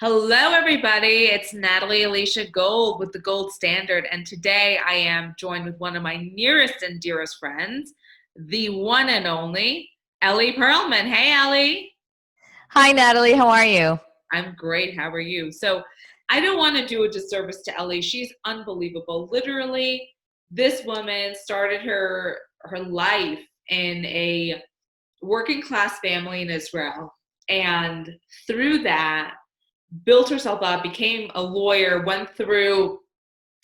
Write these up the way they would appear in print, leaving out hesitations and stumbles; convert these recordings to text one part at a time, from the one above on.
Hello, everybody. It's Natalie Alicia Gold with the Gold Standard. And today I am joined with one of my nearest and dearest friends, the one and only Ellie Perlman. Hey, Ellie. Hi, Natalie. How are you? I'm great. How are you? So, I don't want to do a disservice to Ellie. She's unbelievable. Literally, this woman started her life in a working class family in Israel. And through that, built herself up, became a lawyer, went through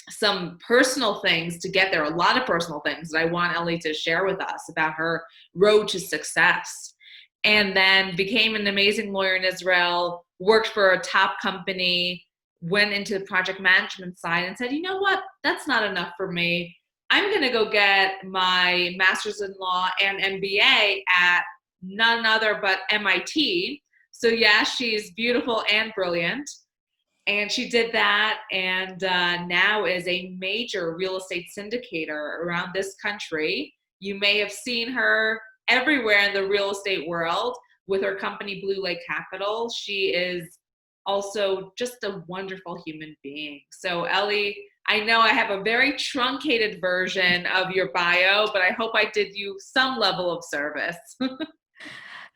some personal things to get there, a lot of personal things that I want Ellie to share with us about her road to success. And then became an amazing lawyer in Israel, worked for a top company, went into the project management side and said, you know what, that's not enough for me. I'm going to go get my master's in law and MBA at none other but MIT. So, yeah, she's beautiful and brilliant. And she did that and now is a major real estate syndicator around this country. You may have seen her everywhere in the real estate world with her company, Blue Lake Capital. She is also just a wonderful human being. So, Ellie, I know I have a very truncated version of your bio, but I hope I did you some level of service.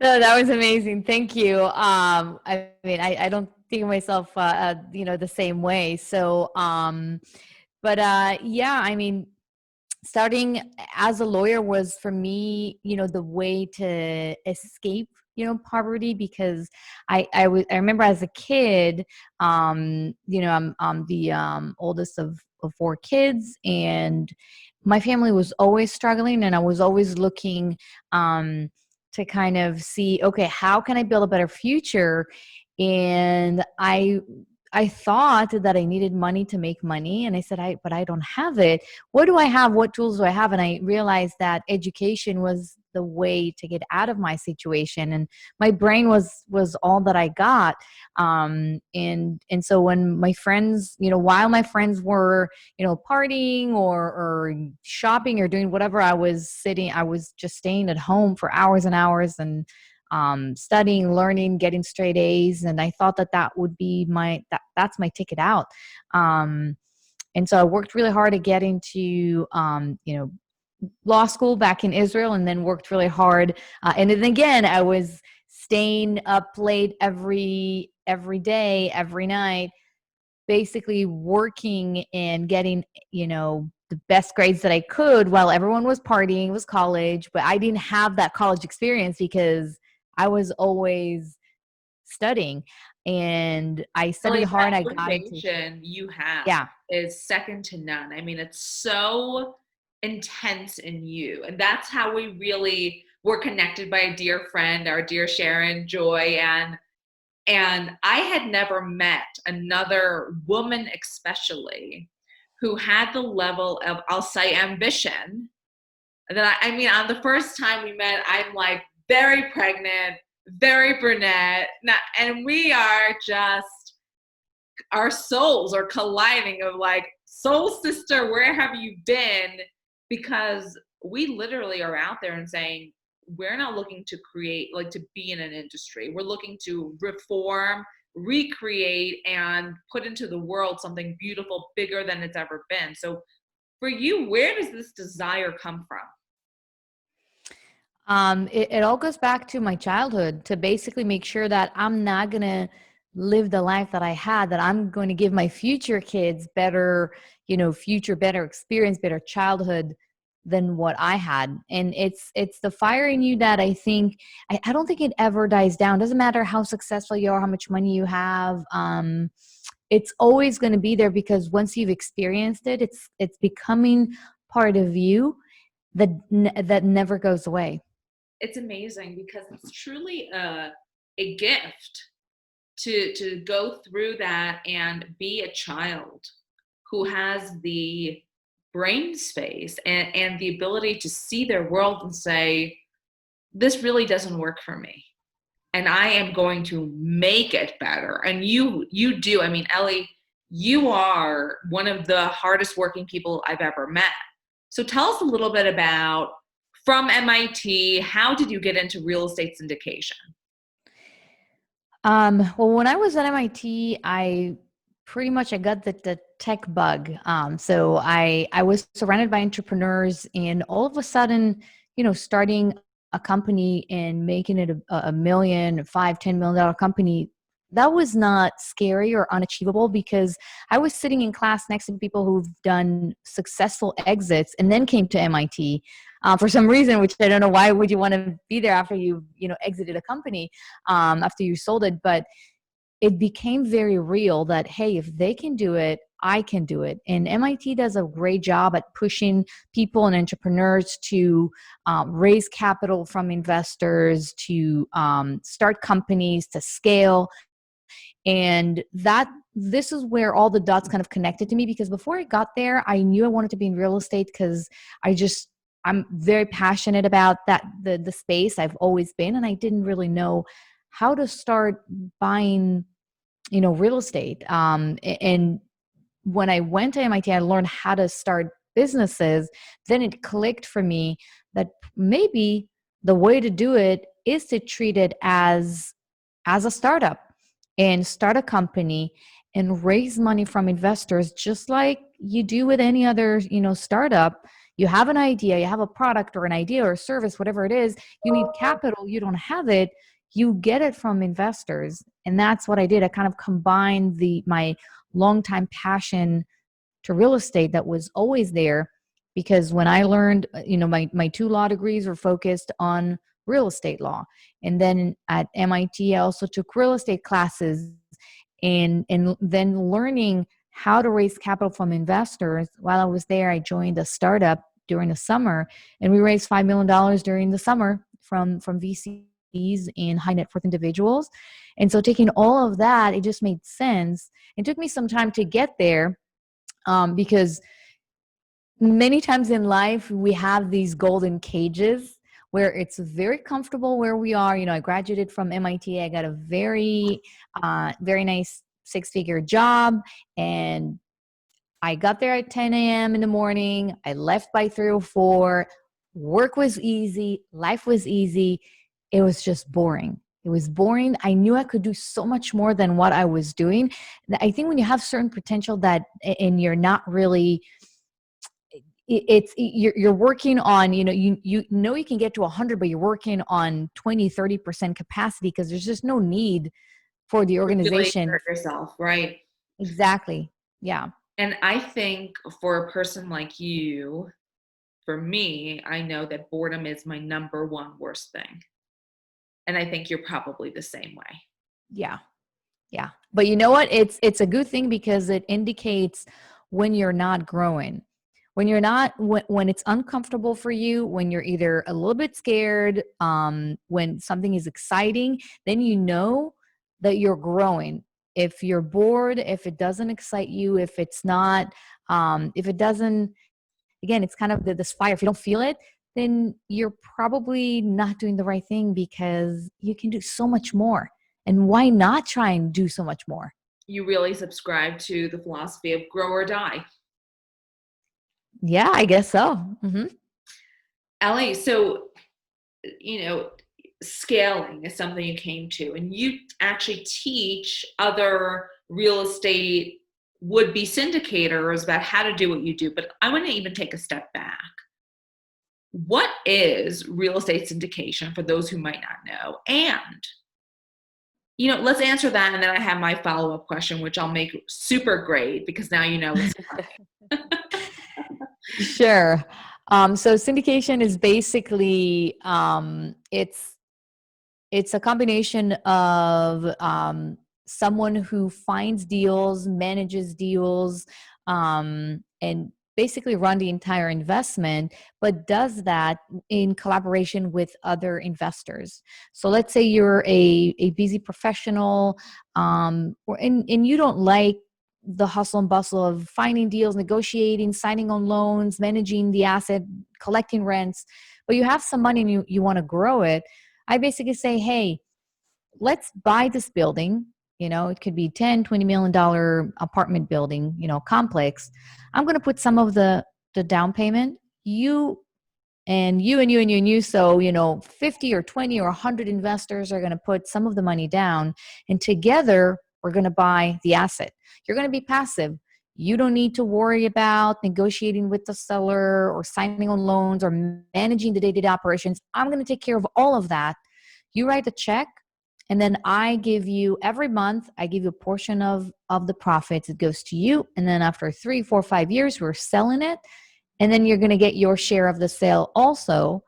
No, that was amazing. Thank you. I don't think of myself, the same way. Yeah, starting as a lawyer was for me, the way to escape, poverty because I remember as a kid, I'm the oldest of four kids, and my family was always struggling, and I was always looking to kind of see, okay, how can I build a better future? And I thought that I needed money to make money. And I said, but I don't have it. What do I have? What tools do I have? And I realized that education was the way to get out of my situation. And my brain was all that I got. And so when my friends, while my friends were, partying or shopping or doing whatever, I was just staying at home for hours and hours and studying, learning, getting straight A's. And I thought that would be that's my ticket out. And so I worked really hard to get into, law school back in Israel, and then worked really hard. And then again, I was staying up late every day, every night, basically working and getting, the best grades that I could while everyone was partying. It was college, but I didn't have that college experience because I was always studying, and I studied Ellie, hard. that I got into, motivation you have yeah. is second to none. I mean, it's so intense in you. And that's how we really were connected by a dear friend, our dear Sharon Joy. And I had never met another woman, especially, who had the level of, I'll say, ambition that I mean, on the first time we met, I'm like very pregnant, very brunette, and we are just, our souls are colliding of like, soul sister, where have you been? Because we literally are out there and saying, we're not looking to create, like to be in an industry. We're looking to reform, recreate, and put into the world something beautiful, bigger than it's ever been. So for you, where does this desire come from? It all goes back to my childhood, to basically make sure that I'm not going to live the life that I had, that I'm going to give my future kids better, better experience, better childhood than what I had. And it's the fire in you that I think, I don't think it ever dies down. Doesn't matter how successful you are, how much money you have. It's always going to be there because once you've experienced it, it's becoming part of you that never goes away. It's amazing because it's truly a gift to go through that and be a child who has the brain space and the ability to see their world and say, this really doesn't work for me. And I am going to make it better. And you do. I mean, Ellie, you are one of the hardest working people I've ever met. So tell us a little bit about, from MIT, how did you get into real estate syndication? Well, when I was at MIT, I pretty much I got the tech bug. So I was surrounded by entrepreneurs, and all of a sudden, starting a company and making it a million, $5, $10 million company, that was not scary or unachievable because I was sitting in class next to people who've done successful exits and then came to MIT. For some reason, which I don't know why would you want to be there after you exited a company, after you sold it. But it became very real that, hey, if they can do it, I can do it. And MIT does a great job at pushing people and entrepreneurs to raise capital from investors, to start companies, to scale. And this is where all the dots kind of connected to me, because before I got there, I knew I wanted to be in real estate because I'm very passionate about the space. I've always been, and I didn't really know how to start buying, real estate. And when I went to MIT, I learned how to start businesses. Then it clicked for me that maybe the way to do it is to treat it as a startup and start a company and raise money from investors, just like you do with any other, startup. You have an idea, you have a product or an idea or a service, whatever it is, you need capital, you don't have it, you get it from investors. And that's what I did. I kind of combined my longtime passion to real estate that was always there, because when I learned, my two law degrees were focused on real estate law. And then at MIT, I also took real estate classes, and then learning how to raise capital from investors. While I was there, I joined a startup during the summer, and we raised $5 million during the summer from VCs and high net worth individuals. And so taking all of that, it just made sense. It took me some time to get there, because many times in life we have these golden cages where it's very comfortable where we are. I graduated from MIT. I got a very nice six-figure job, and I got there at 10 a.m. in the morning. I left by 3 or 4. Work was easy. Life was easy. It was just boring. It was boring. I knew I could do so much more than what I was doing. I think when you have certain potential that, and you're not really, you're working on, you know you can get to 100, but you're working on 20-30% capacity because there's just no need for the To really organization. hurt yourself, right? Exactly. Yeah. And I think for a person like you, for me, I know that boredom is my number one worst thing. And I think you're probably the same way. Yeah. Yeah. But you know what? It's a good thing because it indicates when you're not growing. When it's uncomfortable for you, when you're either a little bit scared, when something is exciting, then you know that you're growing. If you're bored, if it doesn't excite you, if it's not, if it doesn't, again, it's kind of this fire. If you don't feel it, then you're probably not doing the right thing, because you can do so much more. And why not try and do so much more? You really subscribe to the philosophy of grow or die. Yeah, I guess so. Ellie, so, you know, scaling is something you came to, and you actually teach other real estate would be syndicators about how to do what you do. But I want to even take a step back. What is real estate syndication for those who might not know? And, let's answer that. And then I have my follow up question, which I'll make super great because now you know it's coming. Sure. So syndication is basically, it's a combination of, someone who finds deals, manages deals, and basically run the entire investment, but does that in collaboration with other investors. So let's say you're a busy professional, and you don't like the hustle and bustle of finding deals, negotiating, signing on loans, managing the asset, collecting rents, but you have some money and you want to grow it. I basically say, hey, let's buy this building. It could be 10, $20 million apartment building, complex. I'm going to put some of the down payment. You and you and you and you and you. So, 50 or 20 or 100 investors are going to put some of the money down, and together we're going to buy the asset. You're going to be passive. You don't need to worry about negotiating with the seller or signing on loans or managing the day-to-day operations. I'm going to take care of all of that. You write a check, and then I give you every month, I give you a portion of the profits. It goes to you. And then after 3, 4, 5 years, we're selling it. And then you're going to get your share of the sale also.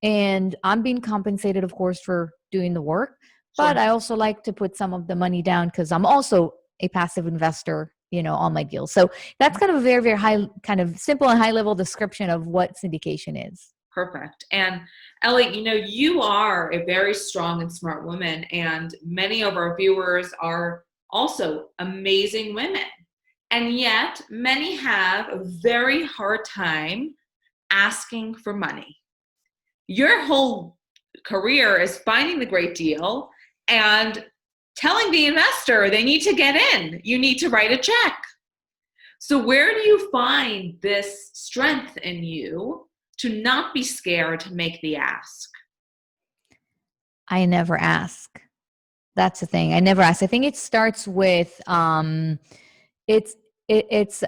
And I'm being compensated, of course, for doing the work. But Sure. I also like to put some of the money down because I'm also a passive investor, on my deals. So that's kind of a very, very high, kind of simple and high level description of what syndication is. Perfect. And Ellie, you are a very strong and smart woman, and many of our viewers are also amazing women. And yet, many have a very hard time asking for money. Your whole career is finding the great deal and telling the investor they need to get in. You need to write a check. So, where do you find this strength in you to not be scared to make the ask? I never ask. That's the thing. I never ask. I think it starts with it's it's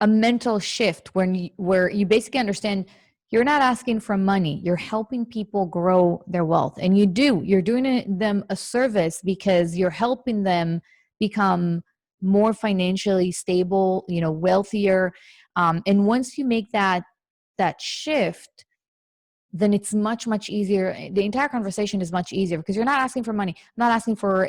a mental shift where you basically understand you're not asking for money. You're helping people grow their wealth, and you're doing them a service because you're helping them become more financially stable, wealthier. And once you make that shift, then it's much, much easier. The entire conversation is much easier because you're not asking for money. I'm not asking for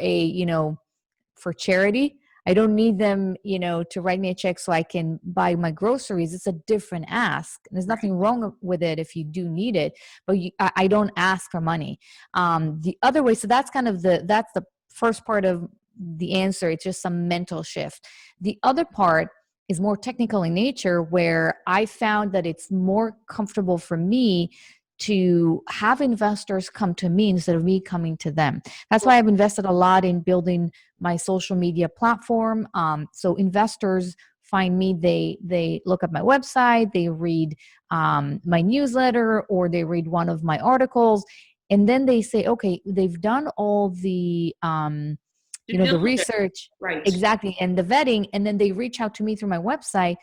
for charity. I don't need them, to write me a check so I can buy my groceries. It's a different ask. There's Right. nothing wrong with it if you do need it, but I don't ask for money. The other way, so that's kind of that's the first part of the answer. It's just some mental shift. The other part is more technical in nature, where I found that it's more comfortable for me to have investors come to me instead of me coming to them. That's why I've invested a lot in building my social media platform. So investors find me, they look at my website, they read my newsletter, or they read one of my articles, and then they say, okay, they've done all Due the diligence. research Right. exactly and the vetting, and then they reach out to me through my website.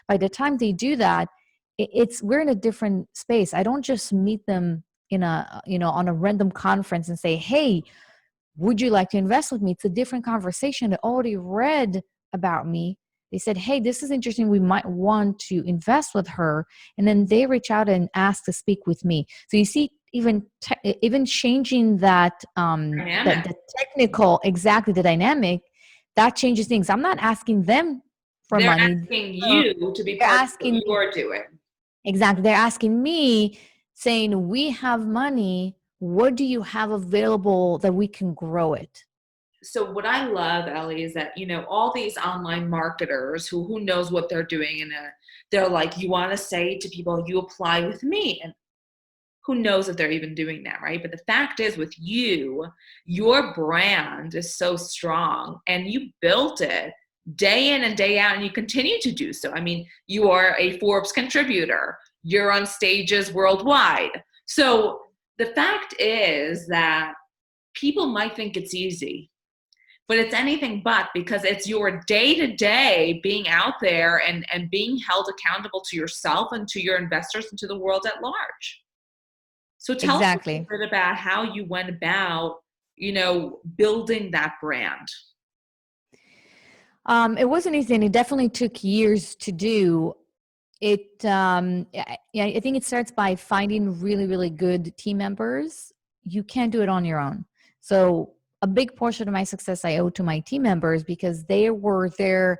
By the time they do that, it's we're in a different space. I don't just meet them in a on a random conference and say, hey, would you like to invest with me? It's a different conversation. They already read about me. They said, hey, this is interesting, we might want to invest with her. And then they reach out and ask to speak with me. So you see, even changing that Dynamic. the technical, exactly, the dynamic, that changes things. I'm not asking them for They're money. asking you to be They're part of what asking you are doing. Exactly. They're asking me, saying, we have money. What do you have available that we can grow it? So what I love, Ellie, is that all these online marketers who knows what they're doing, and they're like, you want to say to people, you apply with me, and who knows if they're even doing that, right? But the fact is, with you, your brand is so strong, and you built it day in and day out, and you continue to do so. I mean, you are a Forbes contributor. You're on stages worldwide. So the fact is that people might think it's easy, but it's anything but, because it's your day to day being out there and being held accountable to yourself and to your investors and to the world at large. So tell us a little Exactly. bit about how you went about, building that brand. It wasn't easy, and it definitely took years to do. Yeah, I think it starts by finding really, really good team members. You can't do it on your own. So a big portion of my success I owe to my team members, because they were there,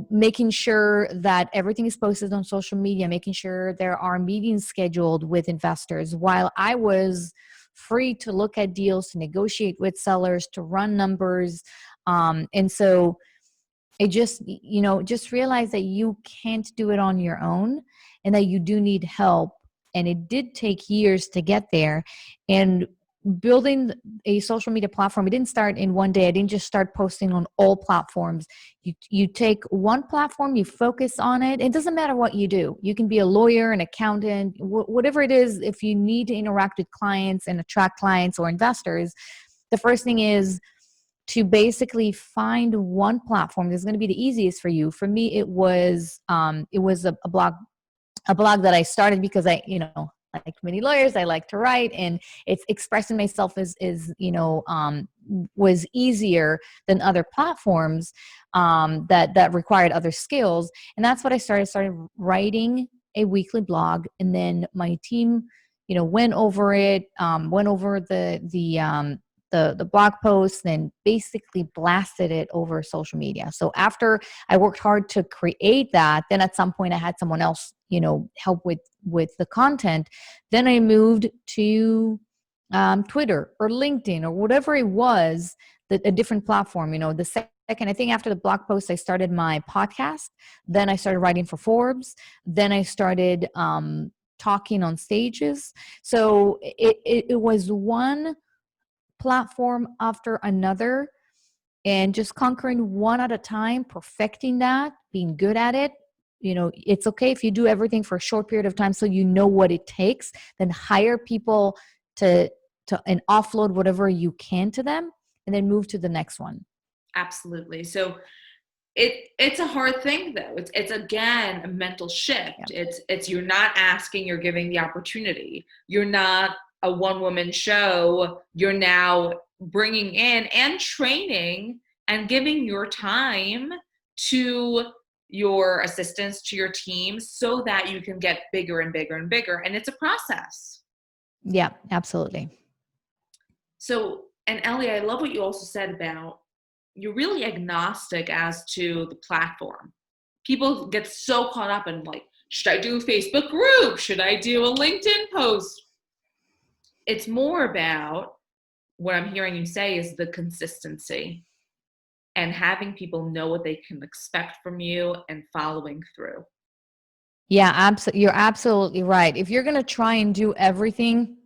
making sure that everything is posted on social media, making sure there are meetings scheduled with investors while I was free to look at deals, to negotiate with sellers, to run numbers. And so it just realize that you can't do it on your own, and that you do need help. And it did take years to get there. And building a social media platform, it didn't start in one day. I didn't just start posting on all platforms. You take one platform, you focus on it. It doesn't matter what you do. You can be a lawyer, an accountant, whatever it is. If you need to interact with clients and attract clients or investors, the first thing is to basically find one platform that's going to be the easiest for you. For me, it was a blog that I started because I, like many lawyers, I like to write, and it's expressing myself was easier than other platforms that required other skills. And that's what I started writing a weekly blog. And then my team, went over it, went over the blog posts, and basically blasted it over social media. So after I worked hard to create that, then at some point I had someone else, help with the content. Then I moved to Twitter or LinkedIn or whatever it was, a different platform. The second, I think after the blog post, I started my podcast. Then I started writing for Forbes. Then I started talking on stages. So it was one platform after another, and just conquering one at a time, perfecting that, being good at it. It's okay if you do everything for a short period of time so you know what it takes, then hire people to and offload whatever you can to them, and then move to the next one. Absolutely. So it's a hard thing though. It's again a mental shift. Yeah. It's you're not asking, you're giving the opportunity. You're not a one woman show. You're now bringing in and training and giving your time to your assistants, to your team, so that you can get bigger and bigger and bigger. And it's a process. Yeah, absolutely. So, and Ellie, I love what you also said about you're really agnostic as to the platform. People get so caught up in like, should I do a Facebook group? Should I do a LinkedIn post? It's more about what I'm hearing you say is the consistency and having people know what they can expect from you and following through. Yeah, absolutely. You're absolutely right. If you're going to try and do everything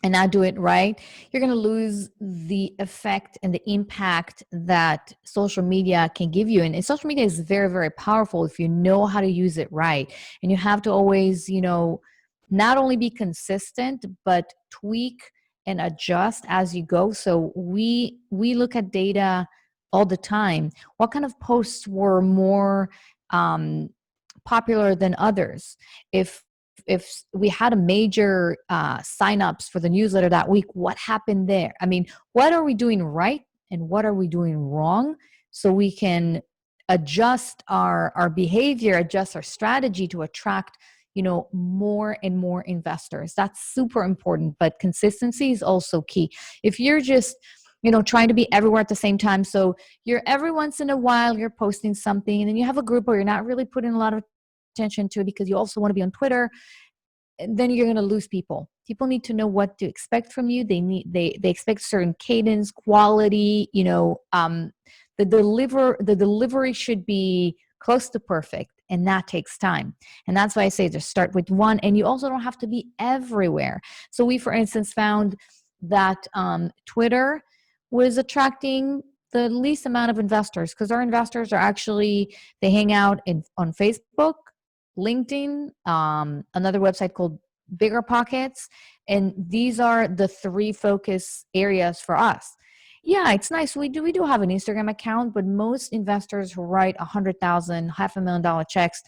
and not do it right, you're going to lose the effect and the impact that social media can give you. And social media is very, very powerful if you know how to use it right. And you have to always, not only be consistent, but tweak and adjust as you go. So we look at data all the time. What kind of posts were more um, popular than others? If we had a major signups for the newsletter that week, what happened there? I mean, what are we doing right and what are we doing wrong, so we can adjust our behavior, adjust our strategy to attract more and more investors. That's super important, but consistency is also key. If you're just trying to be everywhere at the same time, so you're every once in a while you're posting something, and then you have a group where you're not really putting a lot of attention to it because you also want to be on Twitter, then you're going to lose people. People need to know what to expect from you. They expect certain cadence, quality. The delivery should be close to perfect, and that takes time. And that's why I say just start with one, and you also don't have to be everywhere. So we, for instance, found that Twitter was attracting the least amount of investors because our investors are actually, they hang out on Facebook, LinkedIn, another website called Bigger Pockets. And these are the three focus areas for us. Yeah, it's nice. We do have an Instagram account, but most investors who write 100,000, $500,000 checks,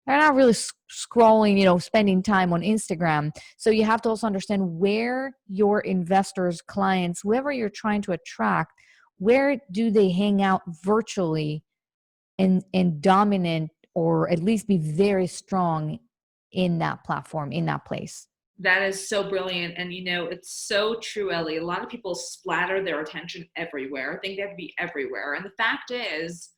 they're not really scrolling, spending time on Instagram. So you have to also understand where your investors, clients, whoever you're trying to attract, where do they hang out virtually and dominant, or at least be very strong in that platform, in that place. That is so brilliant. And it's so true, Ellie. A lot of people splatter their attention everywhere, think they have to be everywhere. And the fact is,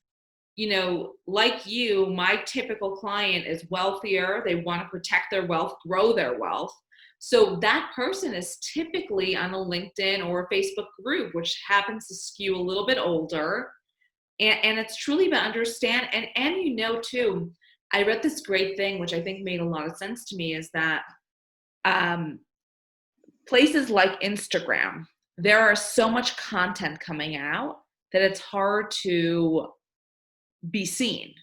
like you, my typical client is wealthier. They want to protect their wealth, grow their wealth. So that person is typically on a LinkedIn or a Facebook group, which happens to skew a little bit older. And it's truly about understand. And too, I read this great thing, which I think made a lot of sense to me, is that places like Instagram, there are so much content coming out that it's hard to be seen.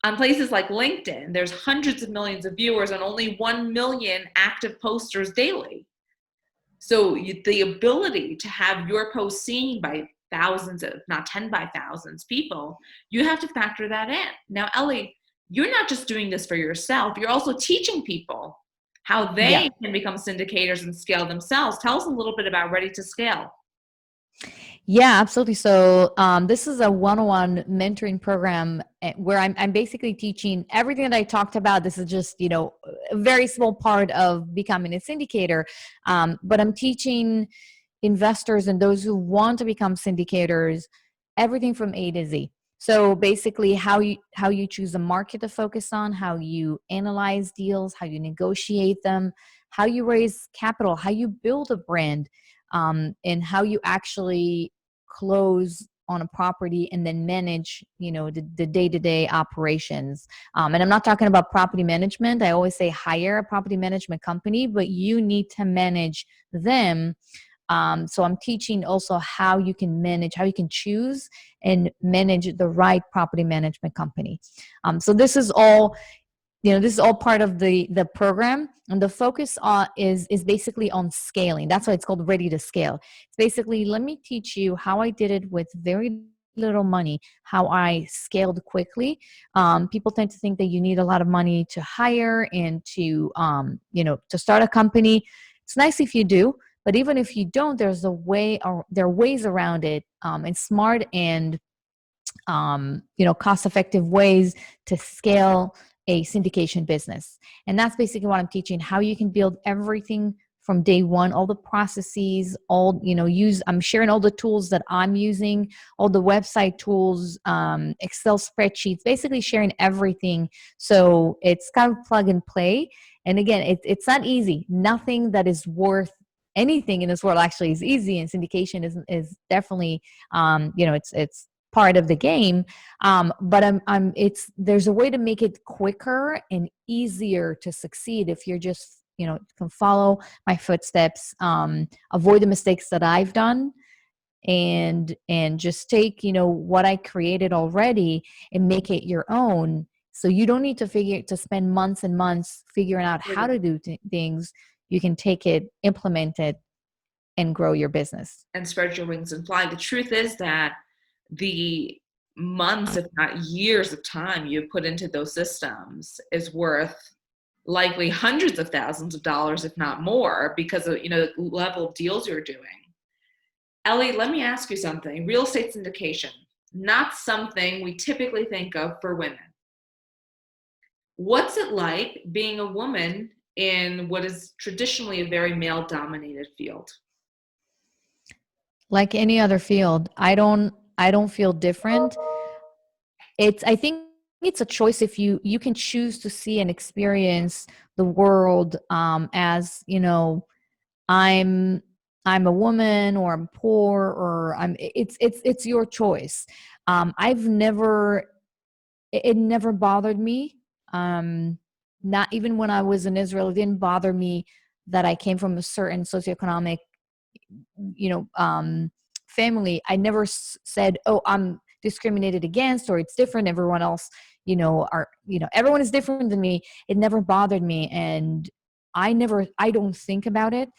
On places like LinkedIn, there's hundreds of millions of viewers and only 1 million active posters daily. So the ability to have your post seen by thousands of, not 10 by thousands people, you have to factor that in. Now, Ellie, you're not just doing this for yourself, you're also teaching people how Yeah. they can become syndicators and scale themselves. Tell us a little bit about Ready to Scale. Yeah, absolutely. So this is a one-on-one mentoring program where I'm basically teaching everything that I talked about. This is just, a very small part of becoming a syndicator. But I'm teaching investors and those who want to become syndicators everything from A to Z. So basically how you choose a market to focus on, how you analyze deals, how you negotiate them, how you raise capital, how you build a brand, and how you actually close on a property and then manage the day-to-day operations. And I'm not talking about property management. I always say hire a property management company, but you need to manage them. So I'm teaching also how you can manage, how you can choose and manage the right property management company. So this is all part of the program, and the focus is basically on scaling. That's why it's called Ready to Scale. It's basically, let me teach you how I did it with very little money, how I scaled quickly. People tend to think that you need a lot of money to hire and to start a company. It's nice if you do, but even if you don't, there are ways around it, and smart and cost effective ways to scale a syndication business. And that's basically what I'm teaching, how you can build everything from day one, all the processes, I'm sharing all the tools that I'm using, all the website tools, Excel spreadsheets, basically sharing everything. So it's kind of plug and play. And again, it's not easy. Nothing that is worth anything in this world actually is easy, and syndication is definitely, it's part of the game. But it's there's a way to make it quicker and easier to succeed if you're just can follow my footsteps, avoid the mistakes that I've done, and just take what I created already and make it your own. So you don't need to spend months and months figuring out how to do things. You can take it, implement it, and grow your business. And spread your wings and fly. The truth is that the months, if not years of time you put into those systems is worth likely hundreds of thousands of dollars, if not more, because of the level of deals you're doing. Ellie, let me ask you something. Real estate syndication, not something we typically think of for women. What's it like being a woman in what is traditionally a very male-dominated field? Like any other field, I don't feel different. I think it's a choice. If you can choose to see and experience the world, as I'm I'm a woman, or I'm poor, or it's your choice. I've never it never bothered me. Not even when I was in Israel, it didn't bother me that I came from a certain socioeconomic, you know, um, family. I never said, "Oh, I'm discriminated against," or "It's different. Everyone else, everyone is different than me." It never bothered me, and I don't think about it.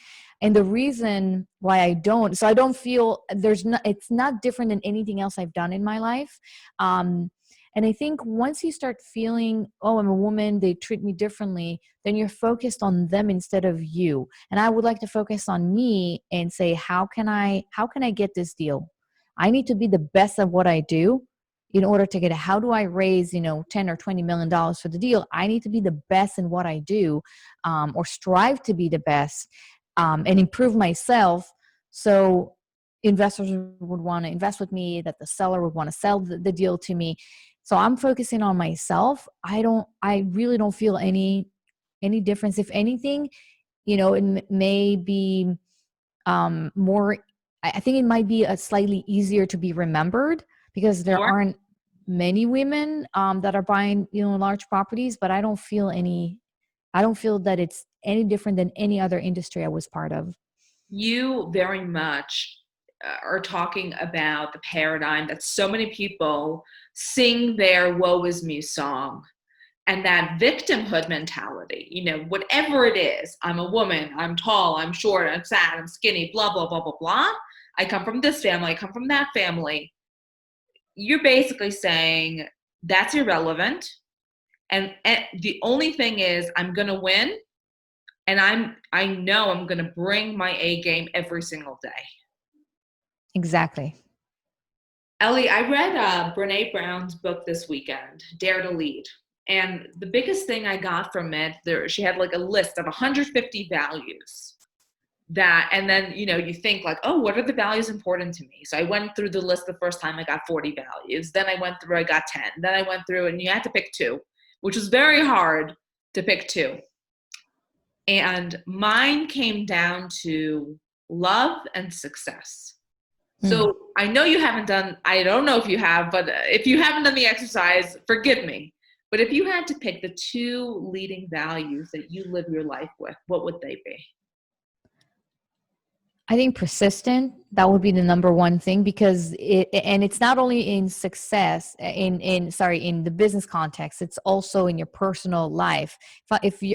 And the reason why so I don't feel it's not different than anything else I've done in my life. Um, and I think once you start feeling, "Oh, I'm a woman, they treat me differently," then you're focused on them instead of you. And I would like to focus on me and say, how can I get this deal? I need to be the best at what I do in order to get it. How do I raise 10 or $20 million for the deal? I need to be the best in what I do, or strive to be the best, and improve myself. So investors would want to invest with me, that the seller would want to sell the deal to me. So I'm focusing on myself. I really don't feel any difference. If anything, it may be, more. I think it might be a slightly easier to be remembered because there Sure. aren't many women, that are buying large properties. But I don't feel I don't feel that it's any different than any other industry I was part of. You very much are talking about the paradigm that so many people sing their woe is me song, and that victimhood mentality, whatever it is. I'm a woman, I'm tall, I'm short, I'm fat, I'm skinny, blah, blah, blah, blah, blah. I come from this family, I come from that family. You're basically saying that's irrelevant. And the only thing is, I'm going to win. And I know I'm going to bring my A game every single day. Exactly. Ellie, I read Brene Brown's book this weekend, Dare to Lead. And the biggest thing I got from it, she had like a list of 150 values that, and then, you think like, oh, what are the values important to me? So I went through the list the first time, I got 40 values. Then I went through, I got 10. Then I went through and you had to pick two, which was very hard to pick two. And mine came down to love and success. Hmm. So I know you haven't done, I don't know if you have, but if you haven't done the exercise, forgive me. But if you had to pick the two leading values that you live your life with, what would they be? I think persistent, that would be the number one thing, because it's not only in success in the business context, it's also in your personal life.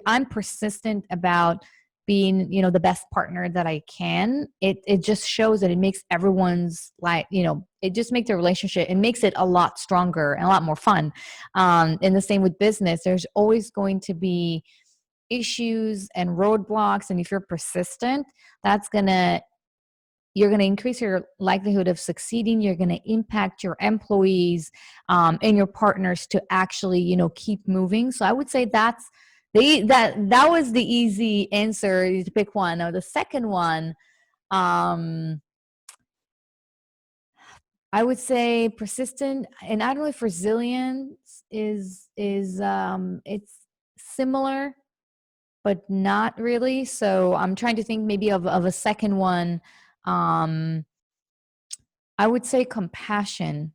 I'm persistent about being, the best partner that I can, it just shows that it makes everyone's life, it just makes the relationship, it makes it a lot stronger and a lot more fun. And the same with business, there's always going to be issues and roadblocks, and if you're persistent, that's gonna you're going to increase your likelihood of succeeding. You're going to impact your employees, and your partners to actually, keep moving. So I would say that was the easy answer to pick one. Now the second one, um, I would say persistent, and I don't know if resilience is it's similar, but not really. So I'm trying to think maybe of a second one. Um, I would say compassion,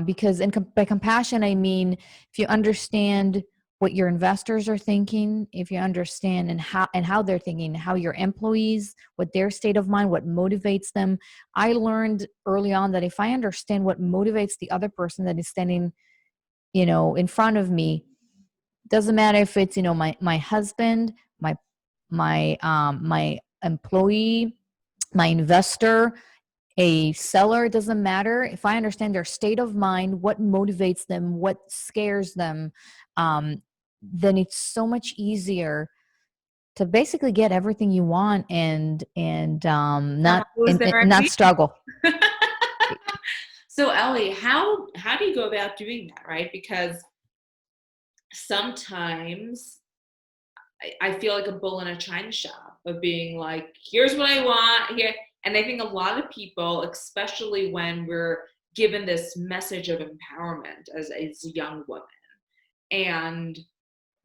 because by compassion, I mean, if you understand what your investors are thinking, if you understand and how they're thinking, how your employees, what their state of mind, what motivates them. I learned early on that if I understand what motivates the other person that is standing, in front of me, doesn't matter if it's, my husband, my employee, my investor, a seller, it doesn't matter. If I understand their state of mind, what motivates them, what scares them, then it's so much easier to basically get everything you want, and Someone not who was and there at not me. struggle. So Ellie, how do you go about doing that, right? Because sometimes I feel like a bull in a china shop of being like, here's what I want here. And I think a lot of people, especially when we're given this message of empowerment as a young woman, and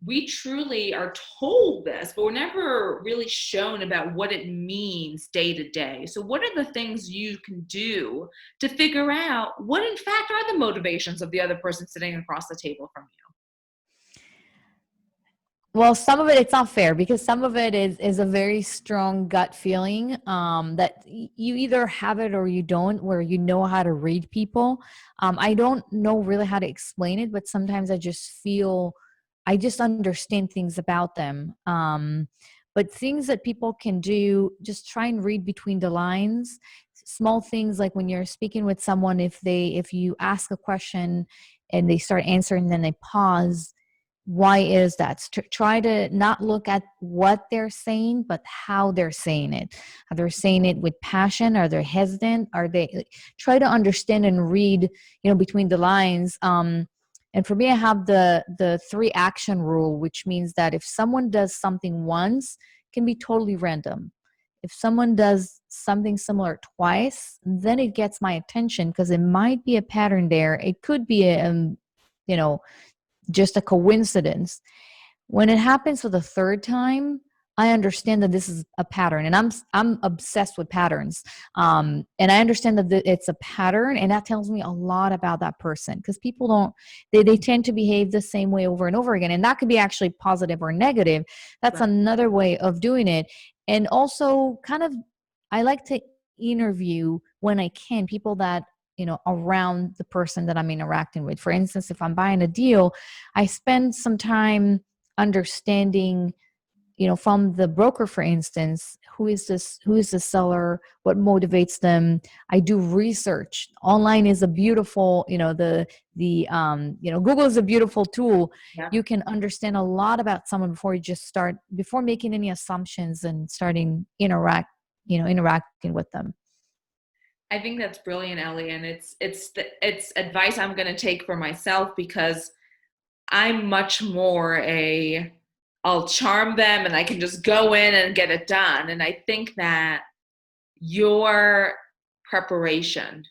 we truly are told this, but we're never really shown about what it means day to day. So, what are the things you can do to figure out what, in fact, are the motivations of the other person sitting across the table from you? Well, some of it's not fair, because some of it is a very strong gut feeling, that you either have it or you don't, where you know how to read people. I don't know really how to explain it, but sometimes I just understand things about them. But things that people can do, just try and read between the lines. Small things like when you're speaking with someone, if you ask a question and they start answering, then they pause. Why is that? Try to not look at what they're saying, but how they're saying it. Are they saying it with passion? Are they hesitant? Are they try to understand and read, between the lines. And for me, I have the 3 action rule, which means that if someone does something once, it can be totally random. If someone does something similar twice, then it gets my attention, because it might be a pattern there. It could be you know just a coincidence. When it happens for the third time, I understand that this is a pattern, and I'm obsessed with patterns. And I understand that it's a pattern, and that tells me a lot about that person, because people don't, they tend to behave the same way over and over again, and that could be actually positive or negative. That's Right. another way of doing it. And also, kind of, I like to interview when I can people that, around the person that I'm interacting with. For instance, if I'm buying a deal, I spend some time understanding, from the broker, for instance, who is the seller, what motivates them. I do research. Online is a beautiful, Google is a beautiful tool. Yeah. You can understand a lot about someone before making any assumptions and starting interacting with them. I think that's brilliant, Ellie, and it's advice I'm going to take for myself, because I'm much more I'll charm them and I can just go in and get it done. And I think that your preparation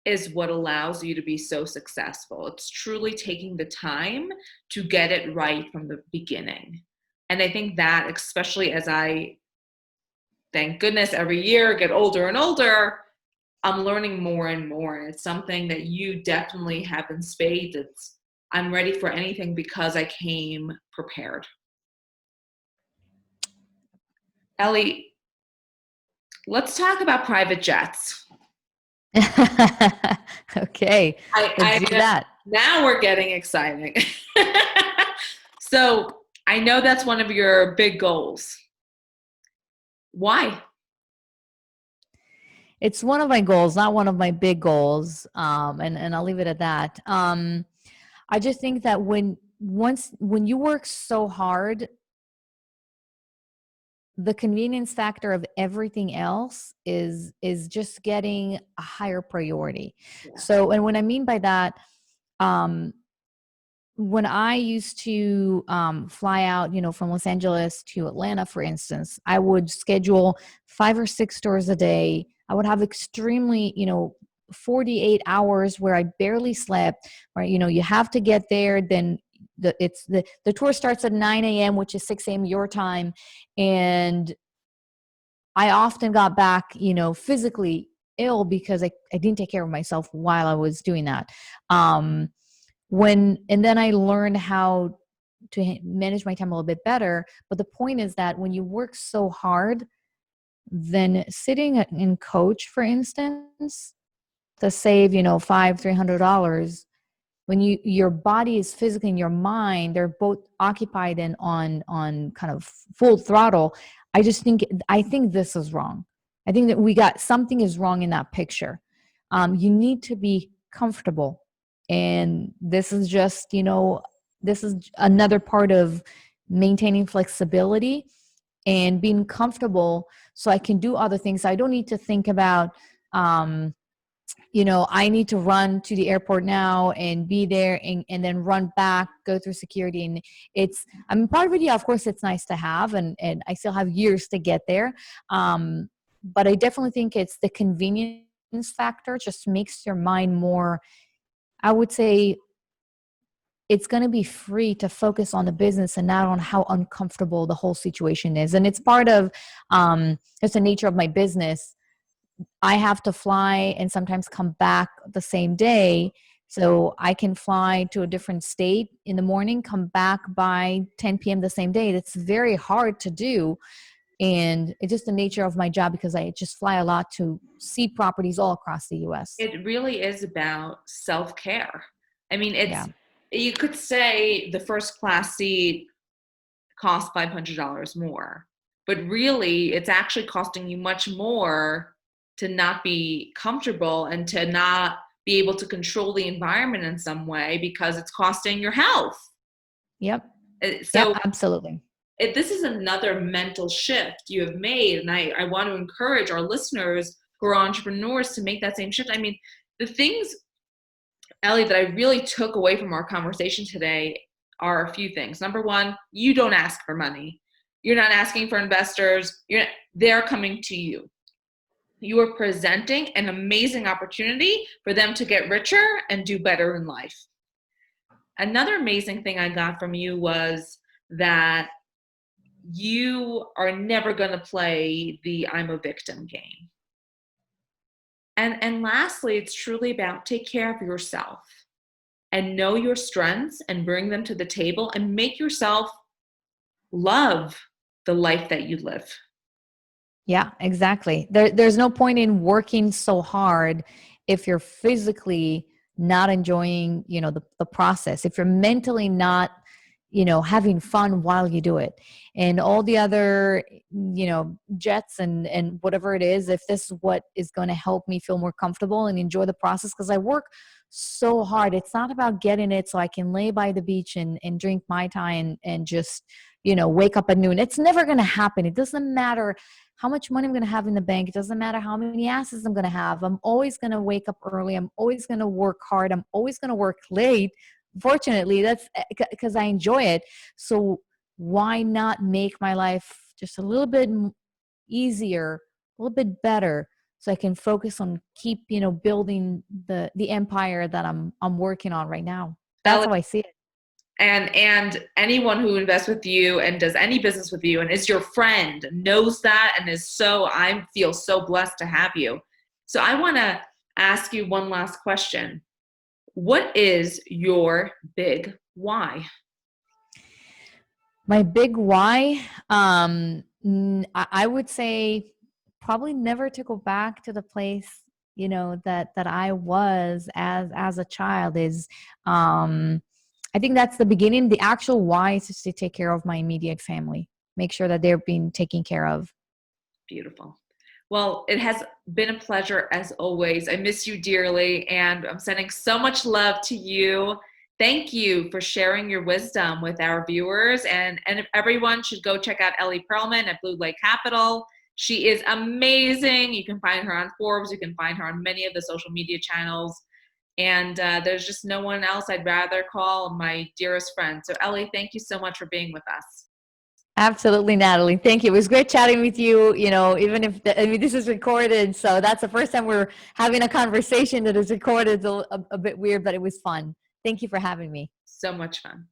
is what allows you to be so successful. It's truly taking the time to get it right from the beginning. And I think that, especially as I, thank goodness, every year get older and older, I'm learning more and more. And it's something that you definitely have in spades. I'm ready for anything because I came prepared. Ellie, let's talk about private jets. Okay, let's do that. Now we're getting exciting. So I know that's one of your big goals. Why? It's one of my goals, not one of my big goals. And I'll leave it at that. I just think that when you work so hard, the convenience factor of everything else is just getting a higher priority. Yeah. So, and what I mean by that, um, when I used to fly out, from Los Angeles to Atlanta, for instance, I would schedule 5 or 6 tours a day. I would have extremely, 48 hours where I barely slept, right? You have to get there. Then the tour starts at 9 a.m., which is 6 a.m. your time. And I often got back, physically ill because I didn't take care of myself while I was doing that. Um, and then I learned how to manage my time a little bit better. But the point is that when you work so hard, then sitting in coach, for instance, to save, $300, when your body is physically and your mind, they're both occupied and on kind of full throttle. I think this is wrong. I think that we got something is wrong in that picture. You need to be comfortable, and this is another part of maintaining flexibility and being comfortable, so I can do other things. I don't need to think about um, I need to run to the airport now and be there, and then run back, go through security. And I mean, part of it, yeah, of course, it's nice to have, and I still have years to get there. But I definitely think it's the convenience factor just makes your mind more, I would say, it's going to be free to focus on the business and not on how uncomfortable the whole situation is. And it's part of just the nature of my business. I have to fly and sometimes come back the same day. So I can fly to a different state in the morning, come back by 10 p.m. the same day. That's very hard to do. And it's just the nature of my job, because I just fly a lot to see properties all across the US. It really is about self-care. I mean, Yeah. you could say the first class seat costs $500 more, but really it's actually costing you much more to not be comfortable and to not be able to control the environment in some way, because it's costing your health. Yep. Yep. So Absolutely. this is another mental shift you have made. And I want to encourage our listeners who are entrepreneurs to make that same shift. I mean, the things, Ellie, that I really took away from our conversation today are a few things. Number one, you don't ask for money. You're not asking for investors. They're coming to you. You are presenting an amazing opportunity for them to get richer and do better in life. Another amazing thing I got from you was that you are never going to play the I'm a victim game. And lastly, it's truly about take care of yourself and know your strengths and bring them to the table and make yourself love the life that you live. Yeah, exactly. There's no point in working so hard if you're physically not enjoying, the process. If you're mentally not, having fun while you do it. And all the other, jets and whatever it is, if this is what is going to help me feel more comfortable and enjoy the process, because I work so hard. It's not about getting it so I can lay by the beach and drink Mai Tai and just, wake up at noon. It's never going to happen. It doesn't matter how much money I'm going to have in the bank. It doesn't matter how many asses I'm going to have. I'm always going to wake up early. I'm always going to work hard. I'm always going to work late. Fortunately, that's because I enjoy it. So why not make my life just a little bit easier, a little bit better, so I can focus on keep, building the empire that I'm working on right now. That's Ellie, how I see it. and anyone who invests with you and does any business with you and is your friend knows that and is so, I feel so blessed to have you. So I want to ask you one last question. What is your big why? My big why, I would say probably never to go back to the place, that I was as a child is, I think that's the beginning. The actual why is just to take care of my immediate family, make sure that they're being taken care of. Beautiful. Well, it has been a pleasure as always. I miss you dearly, and I'm sending so much love to you. Thank you for sharing your wisdom with our viewers, and everyone should go check out Ellie Perlman at Blue Lake Capital. She is amazing. You can find her on Forbes. You can find her on many of the social media channels. And there's just no one else I'd rather call my dearest friend. So Ellie, thank you so much for being with us. Absolutely, Natalie. Thank you. It was great chatting with you. Even if this is recorded, so that's the first time we're having a conversation that is recorded. It's a bit weird, but it was fun. Thank you for having me. So much fun.